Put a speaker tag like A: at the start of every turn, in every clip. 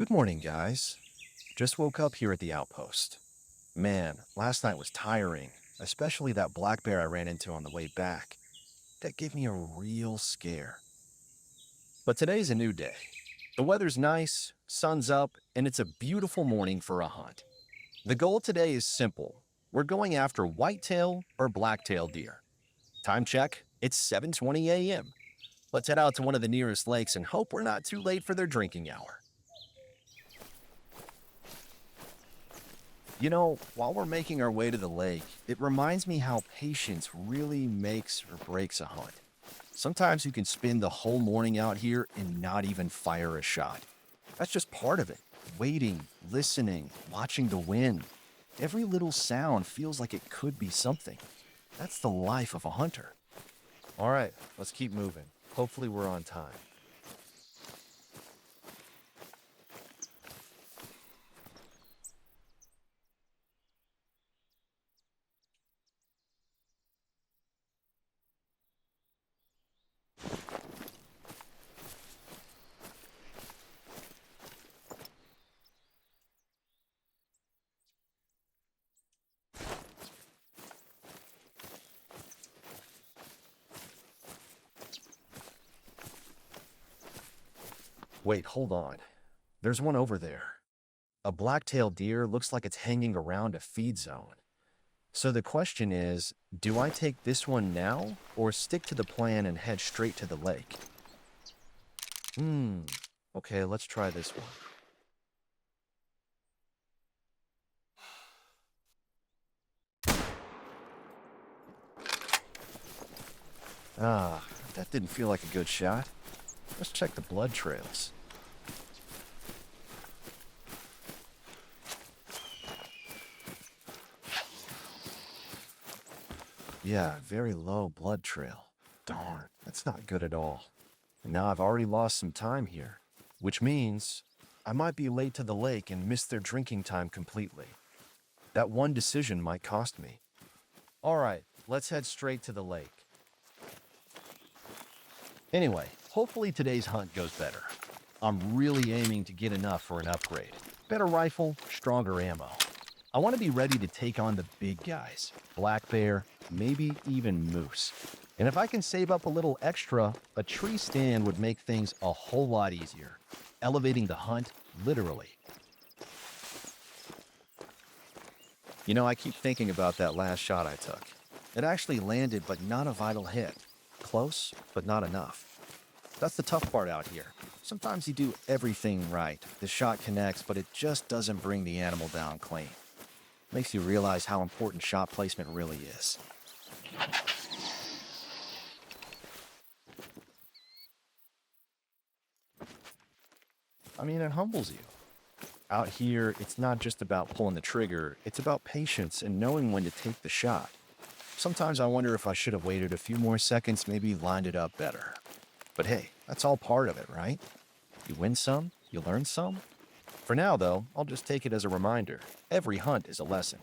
A: Good morning, guys. Just woke up here at the outpost. Man, last night was tiring, especially that black bear I ran into on the way back. That gave me a real scare. But today's a new day. The weather's nice, sun's up, and it's a beautiful morning for a hunt. The goal today is simple. We're going after whitetail or blacktail deer. Time check, it's 7:20 a.m. Let's head out to one of the nearest lakes and hope we're not too late for their drinking hour. While we're making our way to the lake, it reminds me how patience really makes or breaks a hunt. Sometimes you can spend the whole morning out here and not even fire a shot. That's just part of it. Waiting, listening, watching the wind. Every little sound feels like it could be something. That's the life of a hunter. All right, let's keep moving. Hopefully we're on time. Wait, hold on. There's one over there. A black-tailed deer looks like it's hanging around a feed zone. So the question is, do I take this one now or stick to the plan and head straight to the lake? Okay, let's try this one. That didn't feel like a good shot. Let's check the blood trails. Yeah, very low blood trail. Darn, that's not good at all. And now I've already lost some time here, which means I might be late to the lake and miss their drinking time completely. That one decision might cost me. All right, let's head straight to the lake. Anyway, hopefully today's hunt goes better. I'm really aiming to get enough for an upgrade. Better rifle, stronger ammo. I want to be ready to take on the big guys. Black bear, maybe even moose. And if I can save up a little extra, a tree stand would make things a whole lot easier, elevating the hunt literally. I keep thinking about that last shot I took. It actually landed, but not a vital hit. Close, but not enough. That's the tough part out here. Sometimes you do everything right. The shot connects, but it just doesn't bring the animal down clean. Makes you realize how important shot placement really is. It humbles you. Out here, it's not just about pulling the trigger, it's about patience and knowing when to take the shot. Sometimes I wonder if I should have waited a few more seconds, maybe lined it up better. But hey, that's all part of it, right? You win some, you learn some. For now, though, I'll just take it as a reminder. Every hunt is a lesson.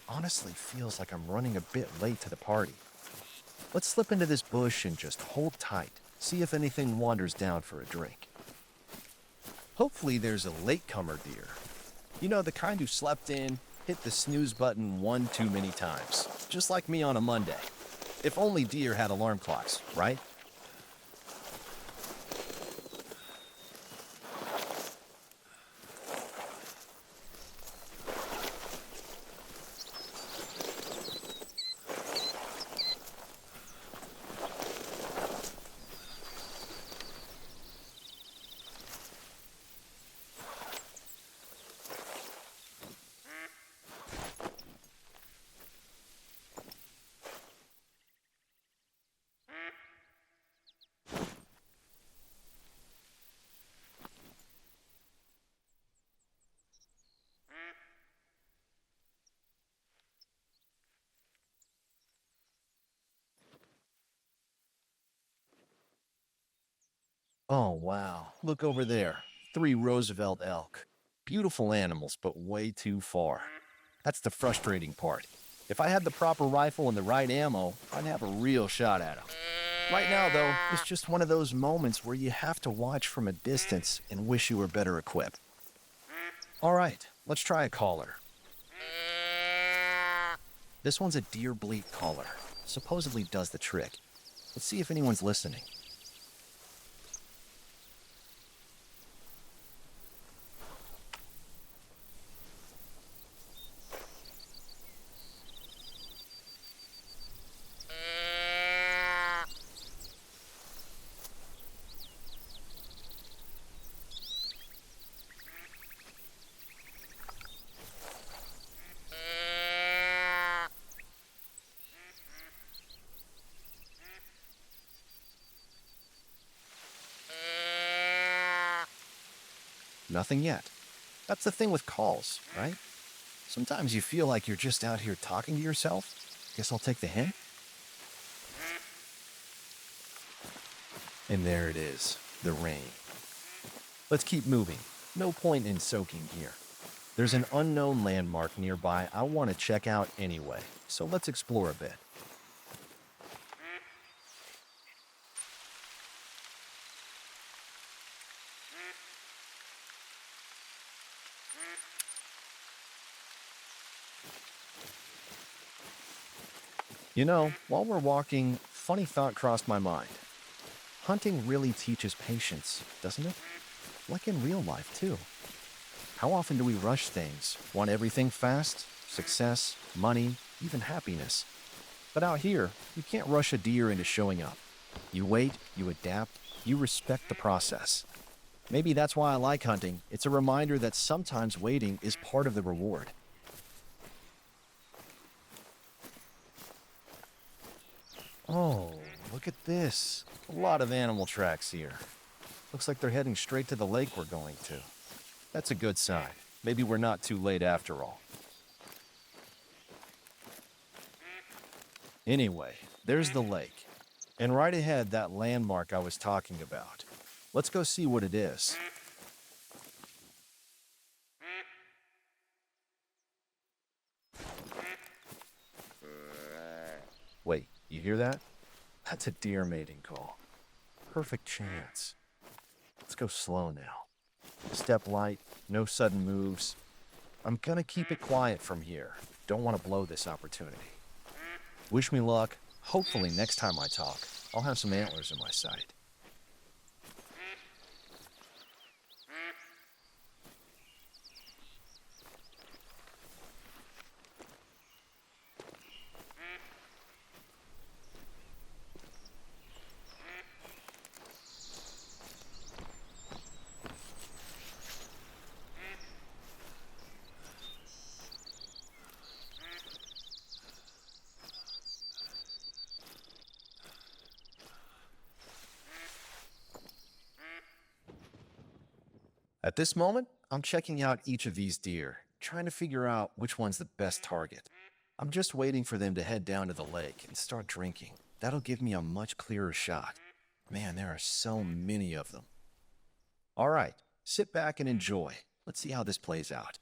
A: Honestly, feels like I'm running a bit late to the party. Let's slip into this bush and just hold tight, see if anything wanders down for a drink. Hopefully there's a latecomer deer. The kind who slept in, hit the snooze button one too many times, just like me on a Monday. If only deer had alarm clocks, right? Oh, wow. Look over there. 3 Roosevelt elk. Beautiful animals, but way too far. That's the frustrating part. If I had the proper rifle and the right ammo, I'd have a real shot at them. Right now, though, it's just one of those moments where you have to watch from a distance and wish you were better equipped. All right, let's try a caller. This one's a deer bleat caller. Supposedly does the trick. Let's see if anyone's listening. Nothing yet. That's the thing with calls, right? Sometimes you feel like you're just out here talking to yourself. Guess I'll take the hint. And there it is, the rain. Let's keep moving. No point in soaking here. There's an unknown landmark nearby I want to check out anyway, so let's explore a bit. You know, while we're walking, funny thought crossed my mind. Hunting really teaches patience, doesn't it? Like in real life, too. How often do we rush things, want everything fast? Success, money, even happiness. But out here, you can't rush a deer into showing up. You wait, you adapt, you respect the process. Maybe that's why I like hunting. It's a reminder that sometimes waiting is part of the reward. Oh, look at this. A lot of animal tracks here. Looks like they're heading straight to the lake we're going to. That's a good sign. Maybe we're not too late after all. Anyway, there's the lake. And right ahead, that landmark I was talking about. Let's go see what it is. Wait, you hear that? That's a deer mating call. Perfect chance. Let's go slow now. Step light, no sudden moves. I'm gonna keep it quiet from here. Don't want to blow this opportunity. Wish me luck. Hopefully next time I talk, I'll have some antlers in my sight. At this moment, I'm checking out each of these deer, trying to figure out which one's the best target. I'm just waiting for them to head down to the lake and start drinking. That'll give me a much clearer shot. Man, there are so many of them. All right, sit back and enjoy. Let's see how this plays out.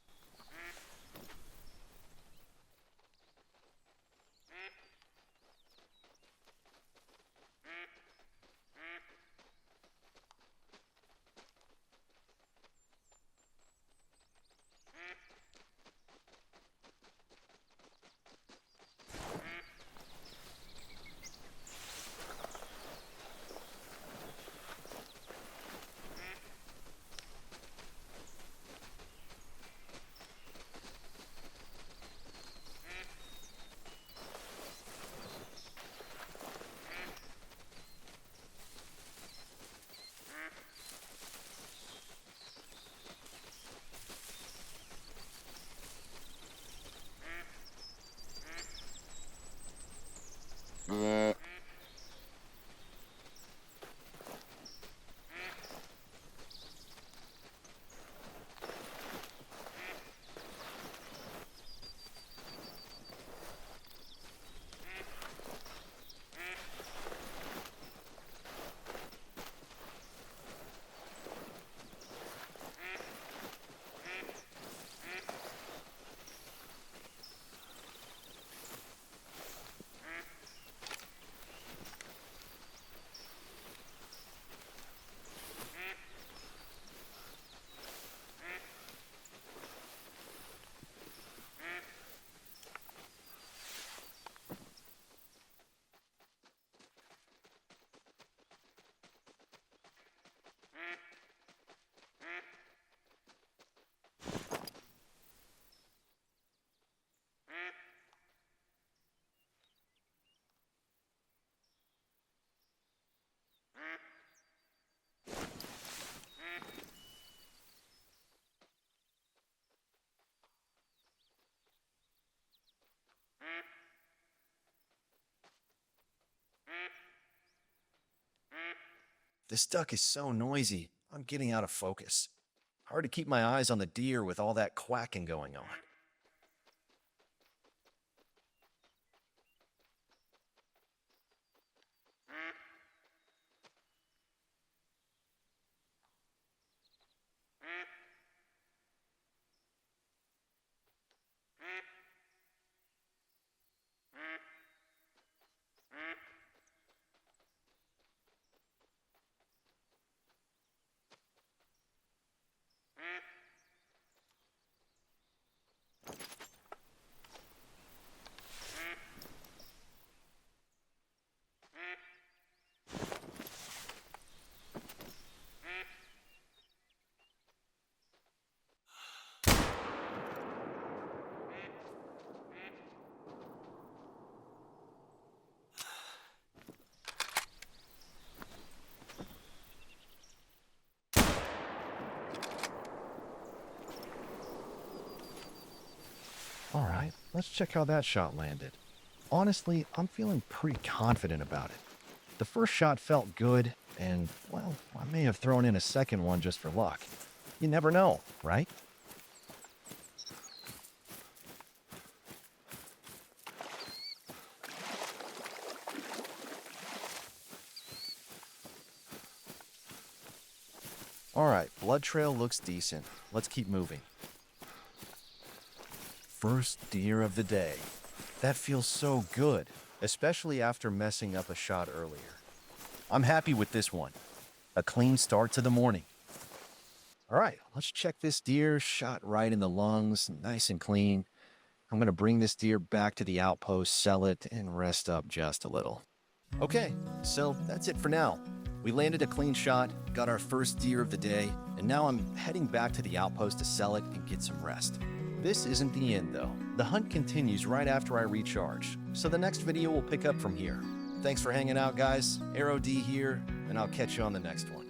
A: This duck is so noisy, I'm getting out of focus. Hard to keep my eyes on the deer with all that quacking going on. All right, let's check how that shot landed. Honestly, I'm feeling pretty confident about it. The first shot felt good, and, well, I may have thrown in a second one just for luck. You never know, right? All right, blood trail looks decent. Let's keep moving. First deer of the day. That feels so good, especially after messing up a shot earlier. I'm happy with this one. A clean start to the morning. All right, let's check this deer. Shot right in the lungs, nice and clean. I'm going to bring this deer back to the outpost, sell it, and rest up just a little. Okay, so that's it for now. We landed a clean shot, got our first deer of the day, and now I'm heading back to the outpost to sell it and get some rest. This isn't the end, though. The hunt continues right after I recharge, so the next video will pick up from here. Thanks for hanging out, guys. Arrow D here, and I'll catch you on the next one.